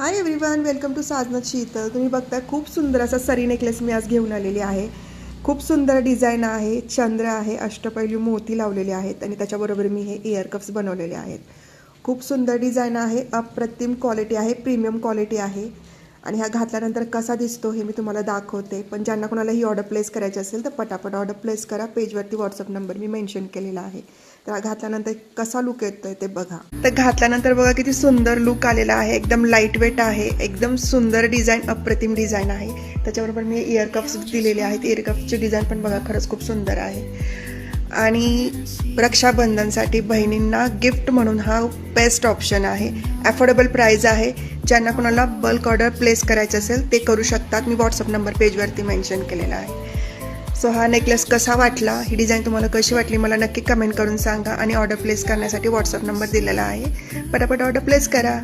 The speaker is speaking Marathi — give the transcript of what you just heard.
High everyone, welcome to Sajnath Sheetal. तुम्ही बघताय खूप सुंदर असा सरी नेकलेस मी आज घेऊन आलेली आहे. खूप सुंदर डिझाईन आहे, चंद्र आहे, अष्टपैलू मोती लावलेले आहेत आणि त्याच्याबरोबर मी हे इयर कप्स बनवलेले आहेत. खूप सुंदर डिझाईन आहे, अप्रतिम क्वालिटी आहे, प्रीमियम क्वालिटी आहे. आणि हा घातल्यानंतर कसा दिसतो हे मी तुम्हाला दाखवते. पण ज्यांना कोणाला ही ऑर्डर प्लेस करायची असेल तर पटापट ऑर्डर प्लेस करा. पेजवरती व्हॉट्सअप नंबर मी मेन्शन केलेला आहे. तर घातल्यानंतर कसा लुक येतोय ते बघा. तर घातल्यानंतर बघा किती सुंदर लुक आलेला आहे. एकदम लाईट वेट आहे, एकदम सुंदर डिझाईन, अप्रतिम डिझाईन आहे. त्याच्याबरोबर मी इयर कप्स दिलेले आहेत. इयर कप्सची डिझाईन पण बघा, खरंच खूप सुंदर आहे. आणि रक्षाबंधनसाठी बहिणींना गिफ्ट म्हणून हा बेस्ट ऑप्शन आहे. अफोर्डेबल प्राईज आहे. ज्यांना कोणाला बल्क ऑर्डर प्लेस करायचं असेल ते करू शकतात. मी व्हॉट्सअप नंबर पेजवरती मेन्शन केलेला आहे. सो हा नेकलेस कसा वाटला, ही डिझाईन तुम्हाला कशी वाटली मला नक्की कमेंट करून सांगा. आणि ऑर्डर प्लेस करण्यासाठी व्हॉट्सअप नंबर दिलेला आहे. पटापट ऑर्डर प्लेस करा.